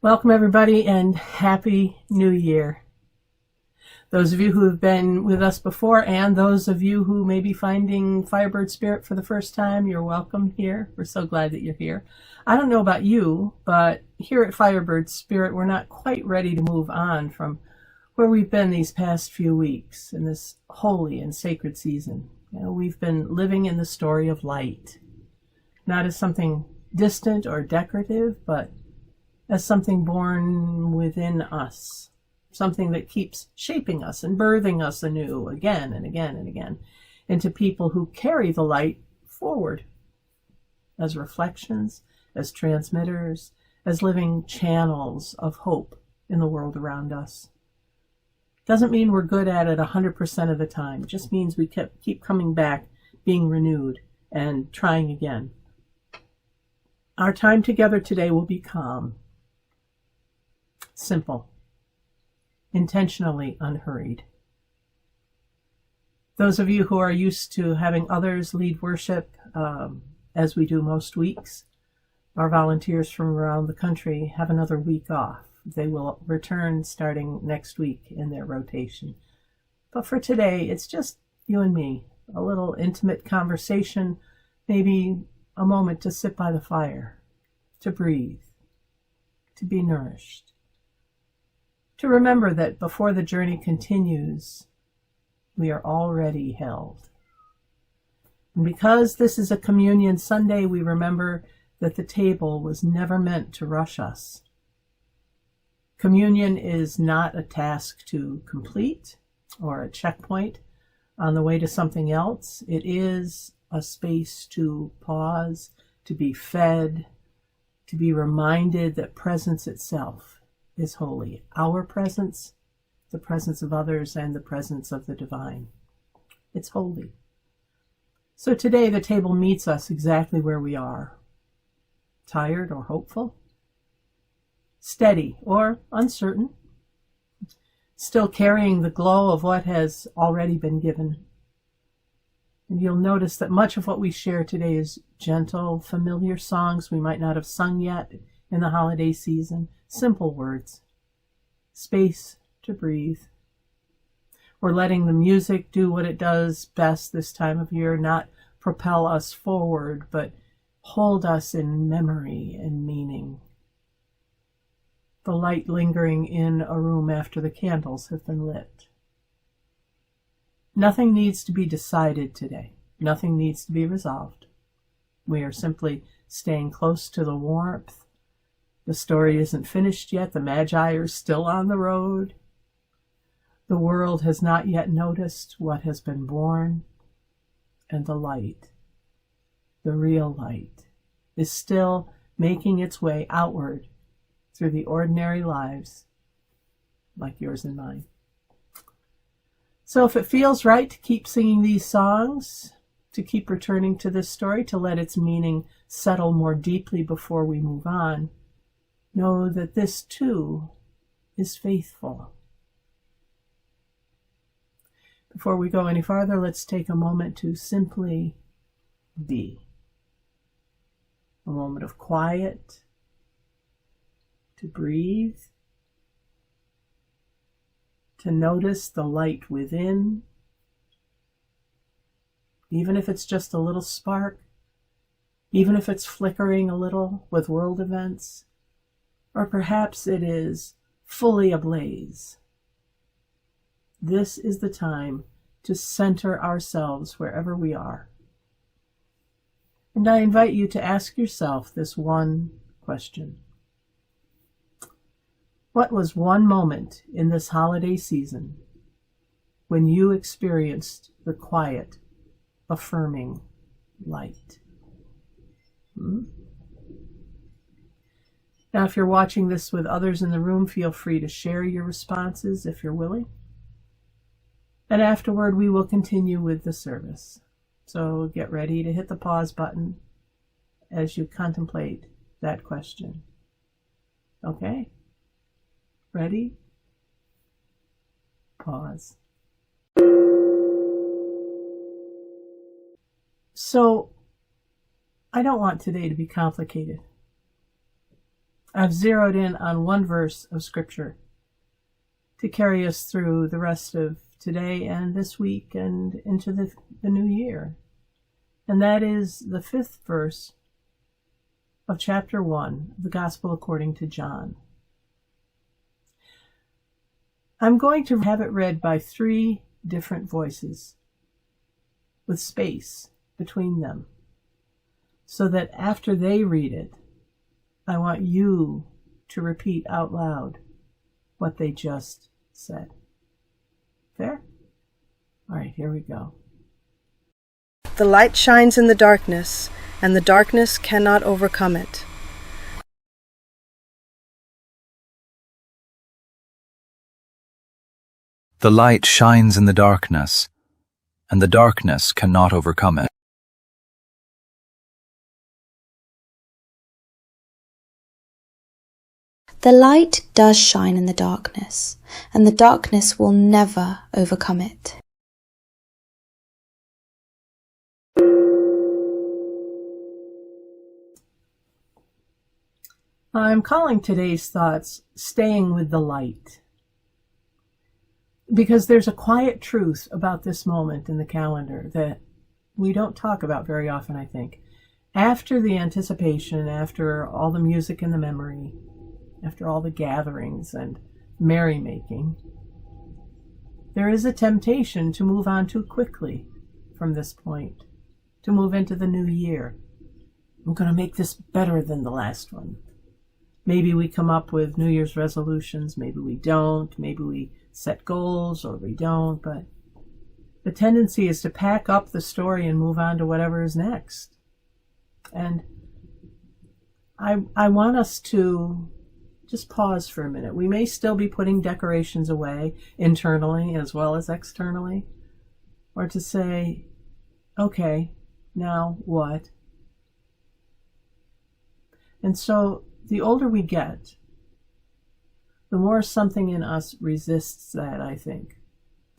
Welcome everybody and Happy New Year. Those of you who have been with us before and those of you who may be finding Firebird Spirit for the first time, you're welcome here. We're so glad that you're here. I don't know about you, but here at Firebird Spirit, we're not quite ready to move on from where we've been these past few weeks in this holy and sacred season. We've been living in the story of light, not as something distant or decorative, but as something born within us, something that keeps shaping us and birthing us anew again and again and again into people who carry the light forward as reflections, as transmitters, as living channels of hope in the world around us. Doesn't mean we're good at it 100% of the time. It just means we keep coming back, being renewed, and trying again. Our time together today will be calm, simple, intentionally unhurried. Those of you who are used to having others lead worship, as we do most weeks, our volunteers from around the country have another week off. They will return starting next week in their rotation. But for today, it's just you and me, a little intimate conversation, maybe a moment to sit by the fire, to breathe, to be nourished. To remember that before the journey continues, we are already held. And because this is a communion Sunday, we remember that the table was never meant to rush us. Communion is not a task to complete or a checkpoint on the way to something else. It is a space to pause, to be fed, to be reminded that presence itself is holy. Our presence, the presence of others, and the presence of the divine. It's holy. So today the table meets us exactly where we are. Tired or hopeful? Steady or uncertain? Still carrying the glow of what has already been given. And you'll notice that much of what we share today is gentle, familiar songs we might not have sung yet in the holiday season. Simple words, space to breathe. We're letting the music do what it does best this time of year, not propel us forward, but hold us in memory and meaning. The light lingering in a room after the candles have been lit. Nothing needs to be decided today. Nothing needs to be resolved. We are simply staying close to the warmth. The story isn't finished yet. The Magi are still on the road. The world has not yet noticed what has been born. And the light, the real light, is still making its way outward through the ordinary lives like yours and mine. So if it feels right to keep singing these songs, to keep returning to this story, to let its meaning settle more deeply before we move on, know that this too is faithful. Before we go any farther, let's take a moment to simply be. A moment of quiet, to breathe, to notice the light within, even if it's just a little spark, even if it's flickering a little with world events, or perhaps it is fully ablaze. This is the time to center ourselves wherever we are. And I invite you to ask yourself this one question. What was one moment in this holiday season when you experienced the quiet, affirming light? Now, if you're watching this with others in the room, feel free to share your responses if you're willing. And afterward, we will continue with the service. So get ready to hit the pause button as you contemplate that question. Okay? Ready? Pause. So, I don't want today to be complicated. I've zeroed in on one verse of Scripture to carry us through the rest of today and this week and into the new year. And that is the 5th verse of chapter 1 of the Gospel according to John. I'm going to have it read by 3 different voices with space between them, so that after they read it, I want you to repeat out loud what they just said. Fair? All right, here we go. The light shines in the darkness, and the darkness cannot overcome it. The light shines in the darkness, and the darkness cannot overcome it. The light does shine in the darkness, and the darkness will never overcome it. I'm calling today's thoughts Staying with the Light, because there's a quiet truth about this moment in the calendar that we don't talk about very often, I think. After the anticipation, after all the music and the memory, after all the gatherings and merrymaking, there is a temptation to move on too quickly from this point, to move into the new year. I'm going to make this better than the last one. Maybe we come up with New Year's resolutions, maybe we don't, maybe we set goals or we don't, but the tendency is to pack up the story and move on to whatever is next. And I want us to just pause for a minute. We may still be putting decorations away internally as well as externally, or to say, okay, now what? And so the older we get, the more something in us resists that, I think.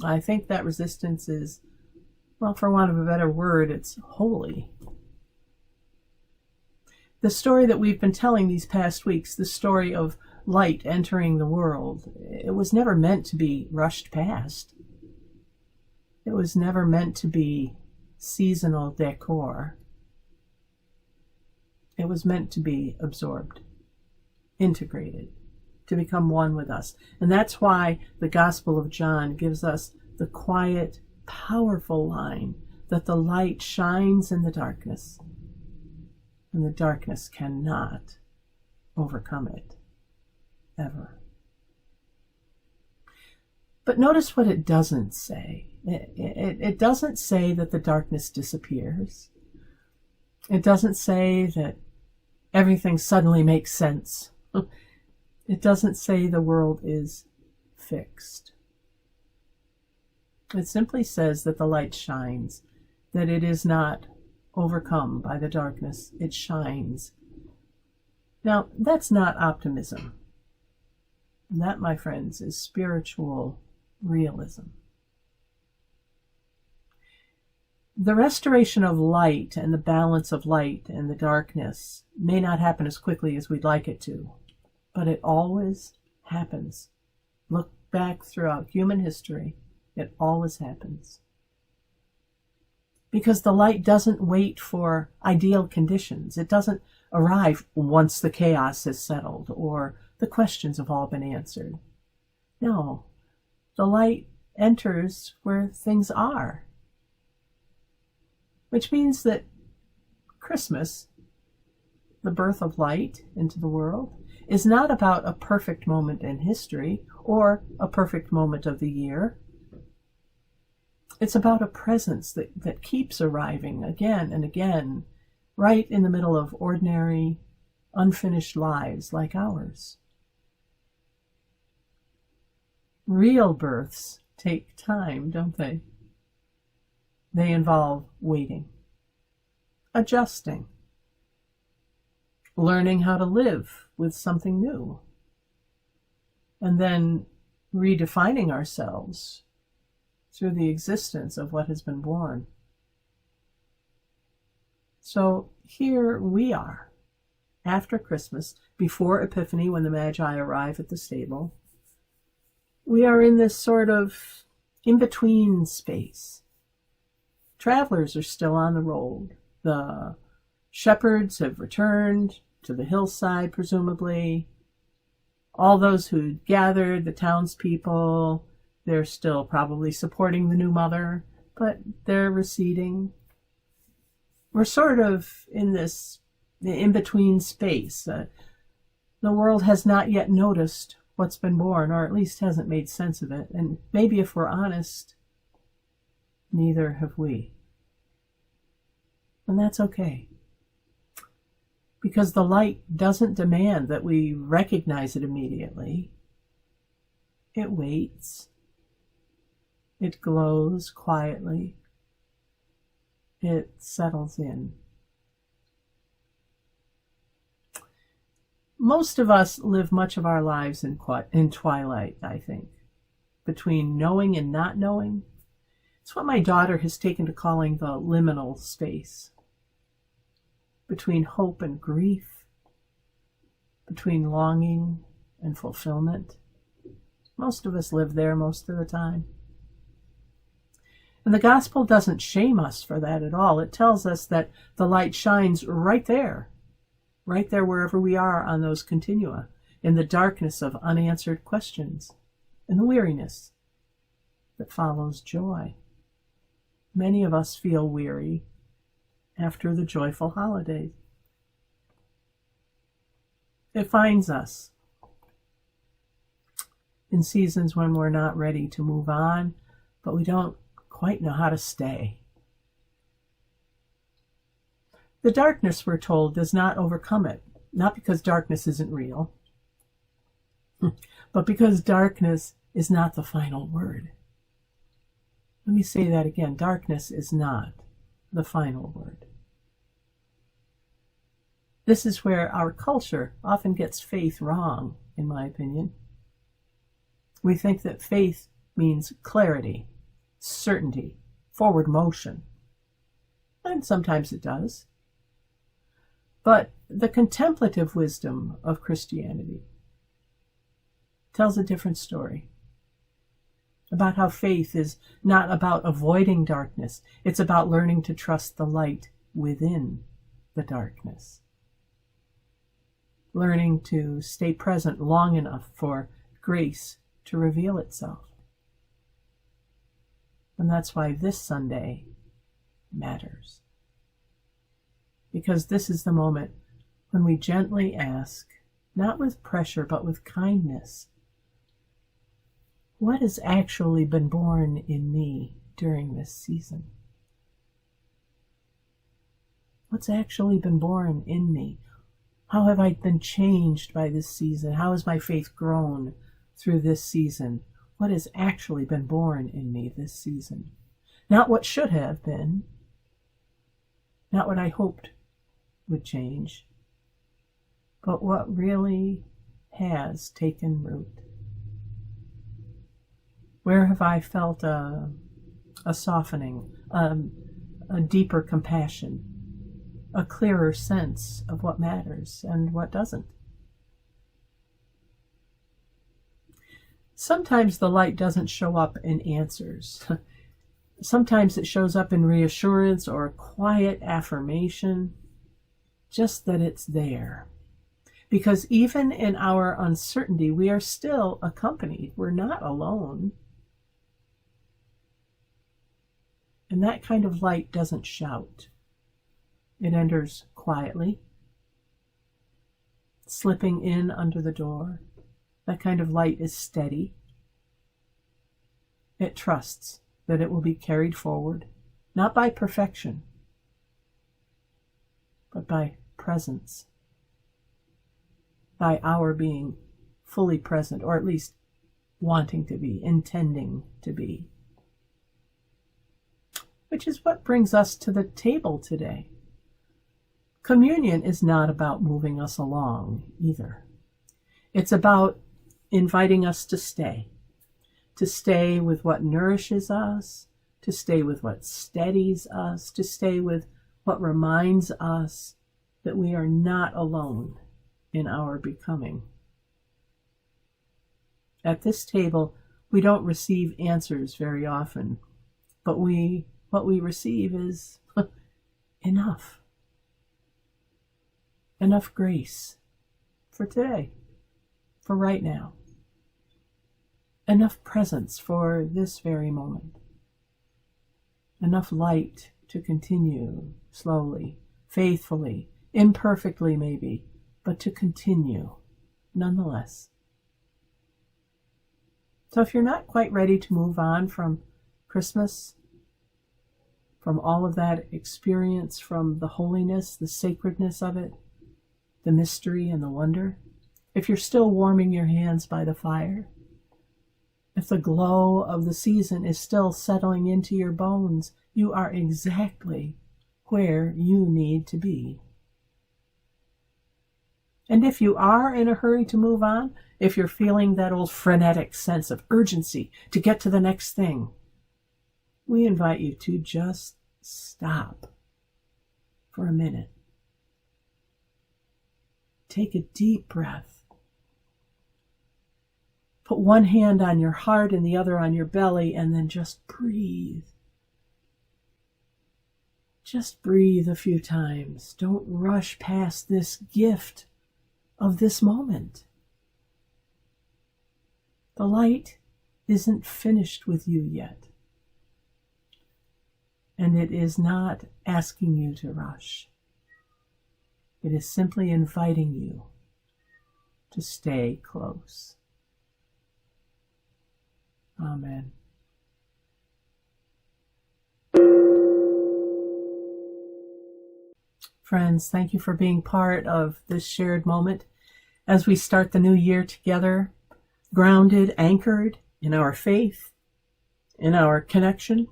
I think that resistance is, well, for want of a better word, it's holy. The story that we've been telling these past weeks, the story of light entering the world, it was never meant to be rushed past. It was never meant to be seasonal decor. It was meant to be absorbed, integrated, to become one with us. And that's why the Gospel of John gives us the quiet, powerful line that the light shines in the darkness, and the darkness cannot overcome it, ever. But notice what it doesn't say. It doesn't say that the darkness disappears. It doesn't say that everything suddenly makes sense. It doesn't say the world is fixed. It simply says that the light shines, that it is not overcome by the darkness. It shines. Now, that's not optimism. That, my friends, is spiritual realism. The restoration of light and the balance of light and the darkness may not happen as quickly as we'd like it to, but it always happens. Look back throughout human history, it always happens. Because the light doesn't wait for ideal conditions. It doesn't arrive once the chaos is settled or the questions have all been answered. No, the light enters where things are. Which means that Christmas, the birth of light into the world, is not about a perfect moment in history or a perfect moment of the year. It's about a presence that keeps arriving again and again, right in the middle of ordinary, unfinished lives like ours. Real births take time, don't they? They involve waiting, adjusting, learning how to live with something new, and then redefining ourselves through the existence of what has been born. So here we are, after Christmas, before Epiphany, when the Magi arrive at the stable. We are in this sort of in-between space. Travelers are still on the road. The shepherds have returned to the hillside, presumably. All those who gathered, the townspeople, they're still probably supporting the new mother, but they're receding. We're sort of in this in-between space. The world has not yet noticed what's been born, or at least hasn't made sense of it. And maybe if we're honest, neither have we. And that's okay. Because the light doesn't demand that we recognize it immediately. It waits. It glows quietly. It settles in. Most of us live much of our lives in twilight, I think, between knowing and not knowing. It's what my daughter has taken to calling the liminal space. Between hope and grief, between longing and fulfillment. Most of us live there most of the time. And the gospel doesn't shame us for that at all. It tells us that the light shines right there wherever we are on those continua, in the darkness of unanswered questions, in the weariness that follows joy. Many of us feel weary after the joyful holidays. It finds us in seasons when we're not ready to move on, but we don't quite know how to stay. The darkness, we're told, does not overcome it, not because darkness isn't real, but because darkness is not the final word. Let me say that again. Darkness is not the final word. This is where our culture often gets faith wrong, in my opinion. We think that faith means clarity, certainty, forward motion. And sometimes it does. But the contemplative wisdom of Christianity tells a different story about how faith is not about avoiding darkness. It's about learning to trust the light within the darkness. Learning to stay present long enough for grace to reveal itself. And that's why this Sunday matters. Because this is the moment when we gently ask, not with pressure, but with kindness, what has actually been born in me during this season? What's actually been born in me? How have I been changed by this season? How has my faith grown through this season? What has actually been born in me this season? Not what should have been, not what I hoped would change, but what really has taken root. Where have I felt a softening, a deeper compassion, a clearer sense of what matters and what doesn't? Sometimes the light doesn't show up in answers. Sometimes it shows up in reassurance or quiet affirmation, just that it's there. Because even in our uncertainty, we are still accompanied. We're not alone. And that kind of light doesn't shout. It enters quietly, slipping in under the door. That kind of light is steady. It trusts that it will be carried forward, not by perfection, but by presence, by our being fully present, or at least wanting to be, intending to be. Which is what brings us to the table today. Communion is not about moving us along either. It's about inviting us to stay with what nourishes us, to stay with what steadies us, to stay with what reminds us that we are not alone in our becoming. At this table, we don't receive answers very often, but what we receive is enough. Enough grace for today, for right now. Enough presence for this very moment. Enough light to continue slowly, faithfully, imperfectly maybe, but to continue nonetheless. So if you're not quite ready to move on from Christmas, from all of that experience, from the holiness, the sacredness of it, the mystery and the wonder, if you're still warming your hands by the fire, if the glow of the season is still settling into your bones, you are exactly where you need to be. And if you are in a hurry to move on, if you're feeling that old frenetic sense of urgency to get to the next thing, we invite you to just stop for a minute. Take a deep breath. Put one hand on your heart and the other on your belly, and then just breathe. Just breathe a few times. Don't rush past this gift of this moment. The light isn't finished with you yet. And it is not asking you to rush. It is simply inviting you to stay close. Amen. Friends, thank you for being part of this shared moment as we start the new year together, grounded, anchored in our faith, in our connection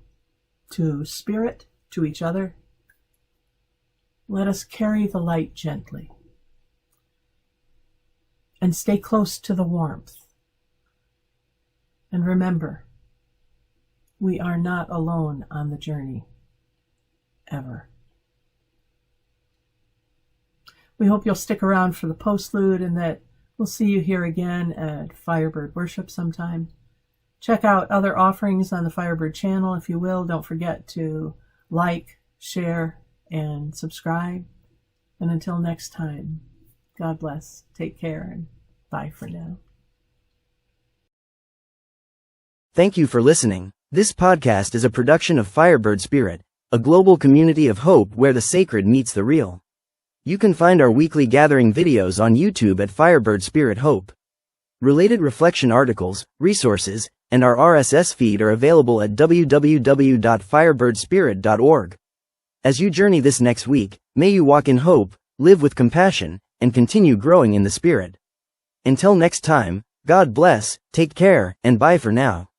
to Spirit, to each other. Let us carry the light gently and stay close to the warmth. And remember, we are not alone on the journey, ever. We hope you'll stick around for the postlude and that we'll see you here again at Firebird Worship sometime. Check out other offerings on the Firebird channel, if you will. Don't forget to like, share, and subscribe. And until next time, God bless, take care, and bye for now. Thank you for listening. This podcast is a production of Firebird Spirit, a global community of hope where the sacred meets the real. You can find our weekly gathering videos on YouTube at Firebird Spirit Hope. Related reflection articles, resources, and our RSS feed are available at www.firebirdspirit.org. As you journey this next week, may you walk in hope, live with compassion, and continue growing in the Spirit. Until next time, God bless, take care, and bye for now.